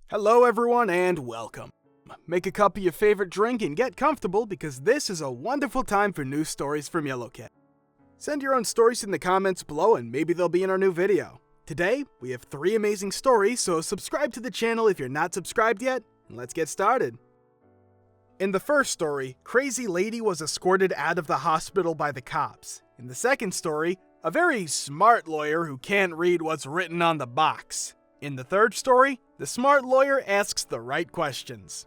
Hello everyone and welcome. Make a cup of your favorite drink and get comfortable because this is a wonderful time for news stories from Yellowcat. Send your own stories in the comments below and maybe they'll be in our new video. Today, we have 3 amazing stories, so subscribe to the channel if you're not subscribed yet, and let's get started. In the first story, crazy lady was escorted out of the hospital by the cops. In the second story, a very smart lawyer who can't read what's written on the box. In the third story, the smart lawyer asks the right questions.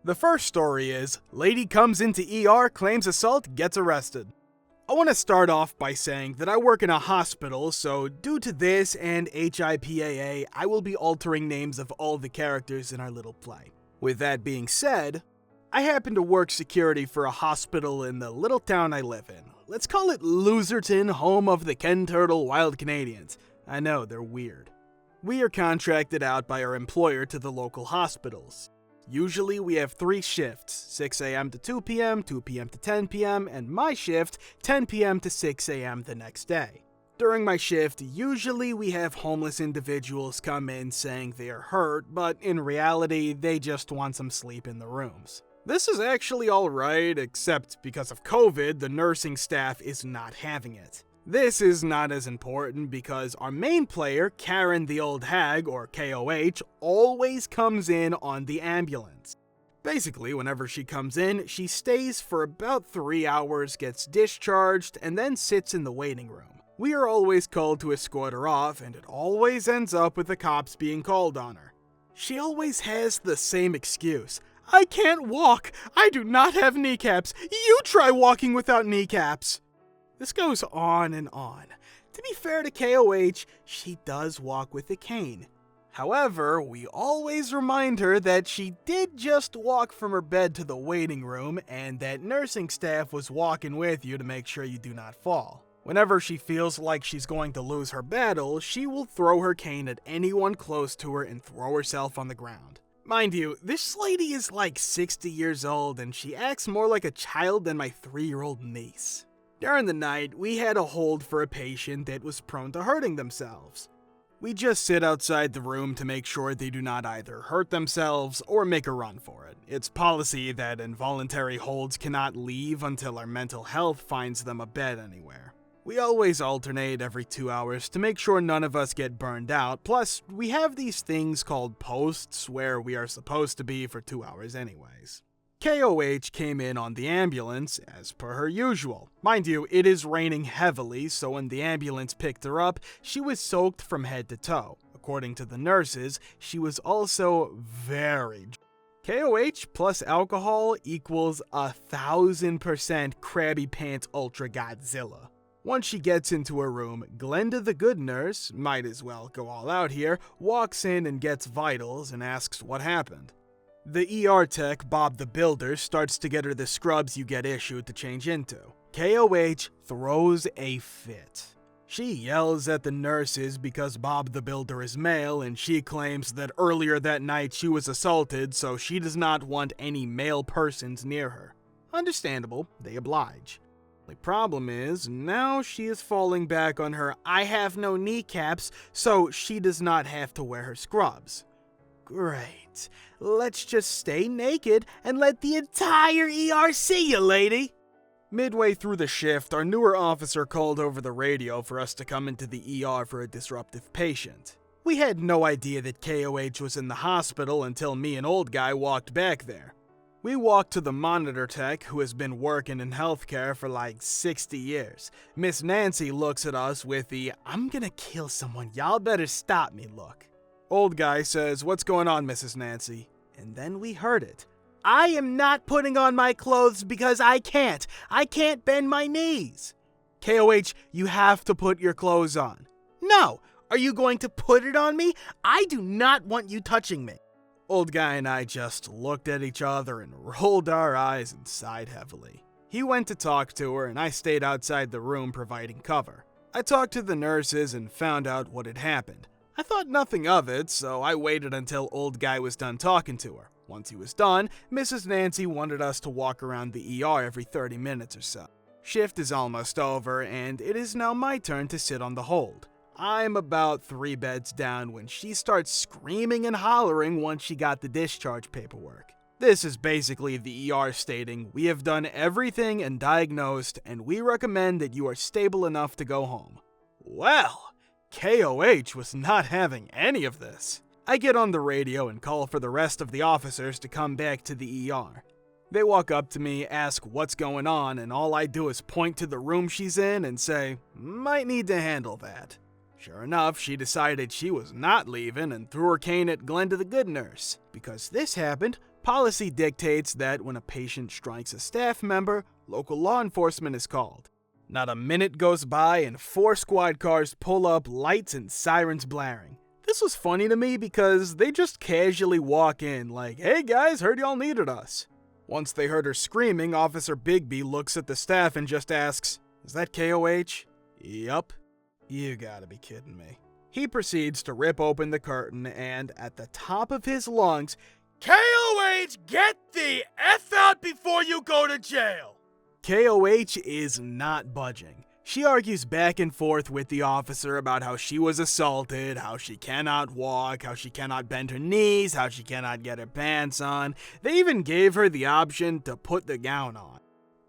The first story is, lady comes into ER, claims assault, gets arrested. I want to start off by saying that I work in a hospital, so due to this and HIPAA, I will be altering names of all the characters in our little play. With that being said, I happen to work security for a hospital in the little town I live in. Let's call it Loserton, home of the Ken Turtle Wild Canadians. I know, they're weird. We are contracted out by our employer to the local hospitals. Usually we have 3 shifts, 6 a.m. to 2 p.m., 2 p.m. to 10 p.m., and my shift, 10 p.m. to 6 a.m. the next day. During my shift, usually we have homeless individuals come in saying they are hurt, but in reality, they just want some sleep in the rooms. This is actually alright, except because of COVID, the nursing staff is not having it. This is not as important because our main player, Karen the Old Hag, or KOH, always comes in on the ambulance. Basically, whenever she comes in, she stays for about 3 hours, gets discharged, and then sits in the waiting room. We are always called to escort her off, and it always ends up with the cops being called on her. She always has the same excuse. I can't walk. I do not have kneecaps. You try walking without kneecaps. This goes on and on. To be fair to KOH, she does walk with a cane. However, we always remind her that she did just walk from her bed to the waiting room and that nursing staff was walking with you to make sure you do not fall. Whenever she feels like she's going to lose her battle, she will throw her cane at anyone close to her and throw herself on the ground. Mind you, this lady is like 60 years old and she acts more like a child than my 3-year-old niece. During the night, we had a hold for a patient that was prone to hurting themselves. We just sit outside the room to make sure they do not either hurt themselves or make a run for it. It's policy that involuntary holds cannot leave until our mental health finds them a bed anywhere. We always alternate every 2 hours to make sure none of us get burned out, plus we have these things called posts where we are supposed to be for 2 hours anyways. KOH came in on the ambulance, as per her usual. Mind you, it is raining heavily, so when the ambulance picked her up, she was soaked from head to toe. According to the nurses, she was also very drunk. KOH plus alcohol equals 1,000% Krabby Pants Ultra Godzilla. Once she gets into her room, Glenda the good nurse, might as well go all out here, walks in and gets vitals and asks what happened. The ER tech, Bob the Builder, starts to get her the scrubs you get issued to change into. KOH throws a fit. She yells at the nurses because Bob the Builder is male and she claims that earlier that night she was assaulted, so she does not want any male persons near her. Understandable, they oblige. The problem is, now she is falling back on her I have no kneecaps, so she does not have to wear her scrubs. Great. Let's just stay naked and let the entire ER see you, lady. Midway through the shift, our newer officer called over the radio for us to come into the ER for a disruptive patient. We had no idea that KOH was in the hospital until me and Old Guy walked back there. We walked to the monitor tech, who has been working in healthcare for like 60 years. Miss Nancy looks at us with the, I'm gonna kill someone, y'all better stop me look. Old Guy says, what's going on, Mrs. Nancy? And then we heard it. I am not putting on my clothes because I can't. I can't bend my knees. KOH, you have to put your clothes on. No, are you going to put it on me? I do not want you touching me. Old Guy and I just looked at each other and rolled our eyes and sighed heavily. He went to talk to her and I stayed outside the room providing cover. I talked to the nurses and found out what had happened. I thought nothing of it, so I waited until Old Guy was done talking to her. Once he was done, Mrs. Nancy wanted us to walk around the ER every 30 minutes or so. Shift is almost over, and it is now my turn to sit on the hold. I'm about 3 beds down when she starts screaming and hollering once she got the discharge paperwork. This is basically the ER stating, "We have done everything and diagnosed, and we recommend that you are stable enough to go home." Well, KOH was not having any of this. I get on the radio and call for the rest of the officers to come back to the ER. They walk up to me, ask what's going on, and all I do is point to the room she's in and say, "Might need to handle that." Sure enough, she decided she was not leaving and threw her cane at Glenda the good nurse. Because this happened, policy dictates that when a patient strikes a staff member, local law enforcement is called. Not a minute goes by and 4 squad cars pull up, lights and sirens blaring. This was funny to me because they just casually walk in like, "Hey guys, heard y'all needed us." Once they heard her screaming, Officer Bigby looks at the staff and just asks, "Is that KOH?" "Yup." "You gotta be kidding me." He proceeds to rip open the curtain and, at the top of his lungs, "KOH, get the F out before you go to jail!" KOH is not budging. She argues back and forth with the officer about how she was assaulted, how she cannot walk, how she cannot bend her knees, how she cannot get her pants on. They even gave her the option to put the gown on.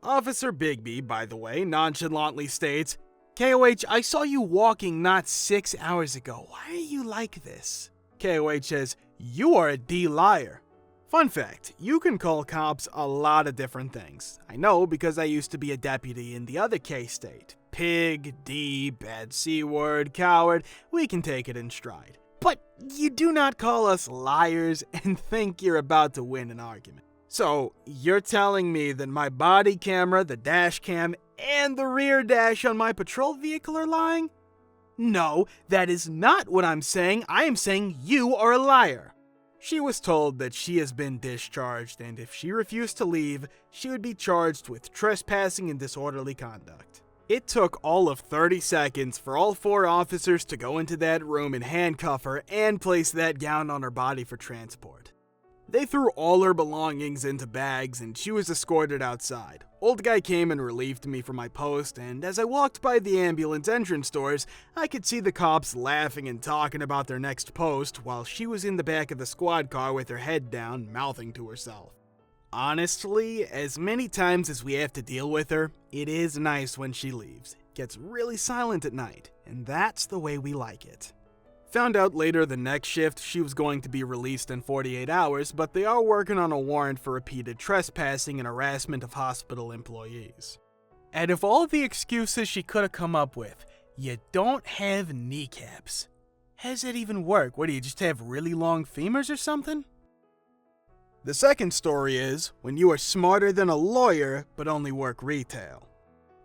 Officer Bigby, by the way, nonchalantly states, "KOH, I saw you walking not 6 hours ago. Why are you like this?" KOH says, "You are a D liar." Fun fact, you can call cops a lot of different things. I know because I used to be a deputy in the other K-state. Pig, D, bad C-word, coward, we can take it in stride. But you do not call us liars and think you're about to win an argument. So, you're telling me that my body camera, the dash cam, and the rear dash on my patrol vehicle are lying? No, that is not what I'm saying. I am saying you are a liar. She was told that she has been discharged, and if she refused to leave, she would be charged with trespassing and disorderly conduct. It took all of 30 seconds for all 4 officers to go into that room and handcuff her and place that gown on her body for transport. They threw all her belongings into bags and she was escorted outside. Old guy came and relieved me from my post, and as I walked by the ambulance entrance doors, I could see the cops laughing and talking about their next post while she was in the back of the squad car with her head down, mouthing to herself. Honestly, as many times as we have to deal with her, it is nice when she leaves. Gets really silent at night, and that's the way we like it. Found out later the next shift she was going to be released in 48 hours, but they are working on a warrant for repeated trespassing and harassment of hospital employees. And of all the excuses she could have come up with, you don't have kneecaps. How does that even work? What, do you just have really long femurs or something? The second story is when you are smarter than a lawyer but only work retail.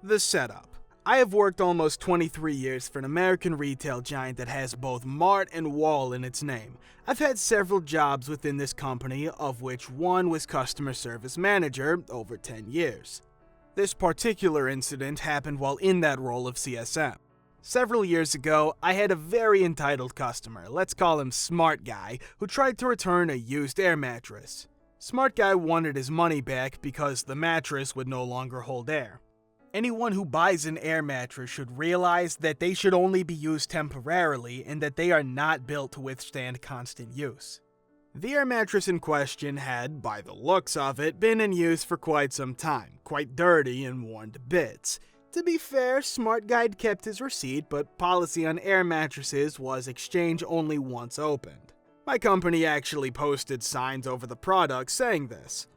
The setup. I have worked almost 23 years for an American retail giant that has both Mart and Wall in its name. I've had several jobs within this company, of which one was customer service manager over 10 years. This particular incident happened while in that role of CSM. Several years ago, I had a very entitled customer, let's call him Smart Guy, who tried to return a used air mattress. Smart Guy wanted his money back because the mattress would no longer hold air. Anyone who buys an air mattress should realize that they should only be used temporarily and that they are not built to withstand constant use. The air mattress in question had, by the looks of it, been in use for quite some time, quite dirty and worn to bits. To be fair, Smart Guy kept his receipt, but policy on air mattresses was exchange only once opened. My company actually posted signs over the product saying this.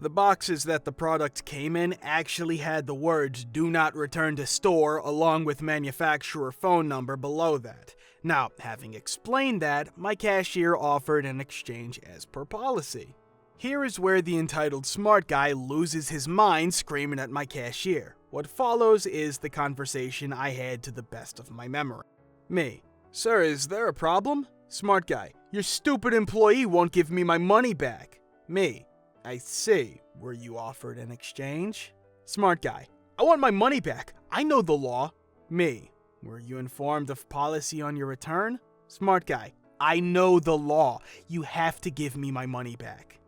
The boxes that the product came in actually had the words "Do not return to store" along with manufacturer phone number below that. Now, having explained that, my cashier offered an exchange as per policy. Here is where the entitled Smart Guy loses his mind screaming at my cashier. What follows is the conversation I had to the best of my memory. Me: "Sir, is there a problem?" Smart Guy: "Your stupid employee won't give me my money back." Me: "I see. Were you offered an exchange?" Smart Guy: "I want my money back. I know the law." Me: "Were you informed of policy on your return?" Smart Guy: "I know the law. You have to give me my money back."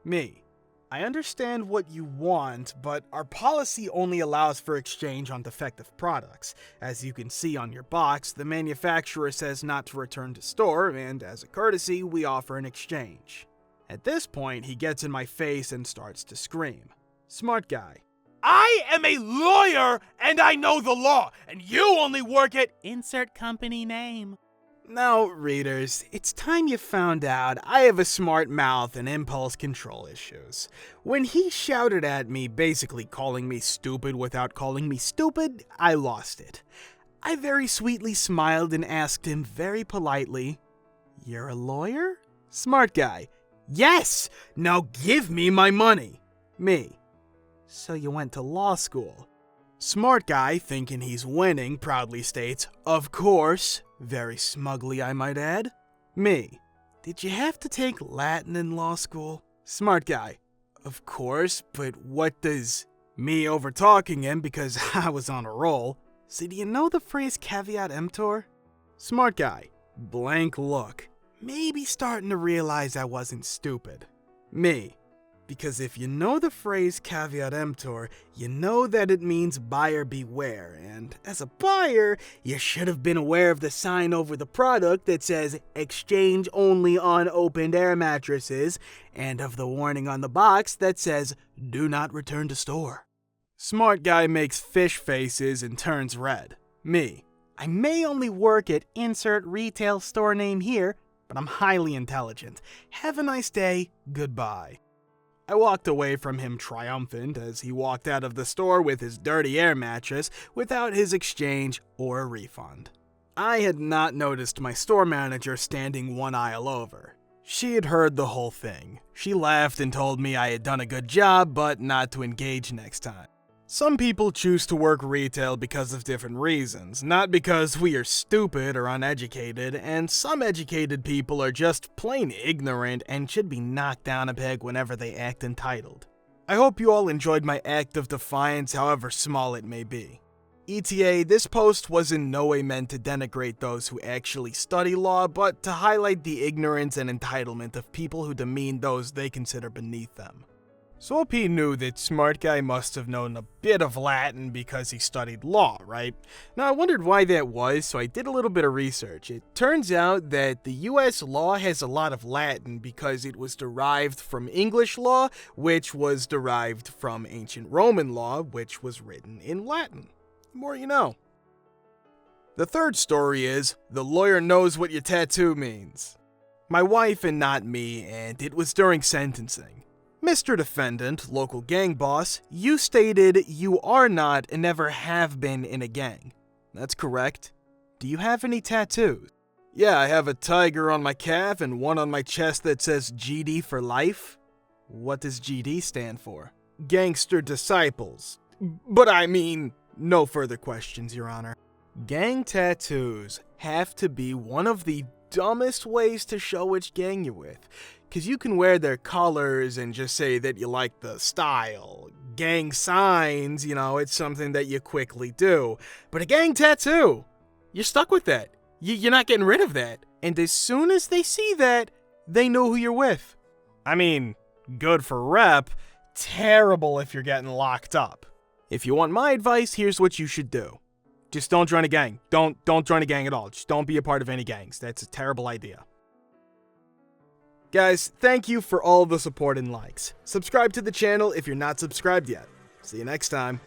Me: I understand what you want, but our policy only allows for exchange on defective products. As you can see on your box, the manufacturer says not to return to store, and as a courtesy, we offer an exchange. At this point, he gets in my face and starts to scream. Smart guy. I am a lawyer, and I know the law, and you only work at insert company name. Now, readers, it's time you found out I have a smart mouth and impulse control issues. When he shouted at me, basically calling me stupid without calling me stupid, I lost it. I very sweetly smiled and asked him very politely, "You're a lawyer?" Smart guy. Yes! Now give me my money. Me. So you went to law school? Smart guy, thinking he's winning, proudly states, "Of course." Very smugly, I might add. Me. Did you have to take Latin in law school? Smart guy. Of course, but what does... Me over-talking him because I was on a roll. So do you know the phrase caveat emptor? Smart guy. Blank look. Maybe starting to realize I wasn't stupid. Me. Because if you know the phrase caveat emptor, you know that it means buyer beware, and as a buyer, you should have been aware of the sign over the product that says exchange only on opened air mattresses, and of the warning on the box that says do not return to store. Smart guy makes fish faces and turns red. Me. I may only work at insert retail store name here, but I'm highly intelligent. Have a nice day. Goodbye. I walked away from him triumphant as he walked out of the store with his dirty air mattress without his exchange or a refund. I had not noticed my store manager standing one aisle over. She had heard the whole thing. She laughed and told me I had done a good job, but not to engage next time. Some people choose to work retail because of different reasons, not because we are stupid or uneducated, and some educated people are just plain ignorant and should be knocked down a peg whenever they act entitled. I hope you all enjoyed my act of defiance, however small it may be. ETA, this post was in no way meant to denigrate those who actually study law, but to highlight the ignorance and entitlement of people who demean those they consider beneath them. So OP knew that Smart Guy must have known a bit of Latin because he studied law, right? Now I wondered why that was, so I did a little bit of research. It turns out that the US law has a lot of Latin because it was derived from English law, which was derived from ancient Roman law, which was written in Latin. The more you know. The third story is, the lawyer knows what your tattoo means. My wife and not me, and it was during sentencing. Mr. Defendant, local gang boss, you stated you are not and never have been in a gang. That's correct. Do you have any tattoos? Yeah, I have a tiger on my calf and one on my chest that says GD for life. What does GD stand for? Gangster Disciples. But I mean, no further questions, Your Honor. Gang tattoos have to be one of the dumbest ways to show which gang you're with. Because you can wear their colors and just say that you like the style. Gang signs, it's something that you quickly do. But a gang tattoo, you're stuck with that. You're not getting rid of that. And as soon as they see that, they know who you're with. I mean, good for rep, terrible if you're getting locked up. If you want my advice, here's what you should do. Just don't join a gang. Don't join a gang at all. Just don't be a part of any gangs. That's a terrible idea. Guys, thank you for all the support and likes. Subscribe to the channel if you're not subscribed yet. See you next time.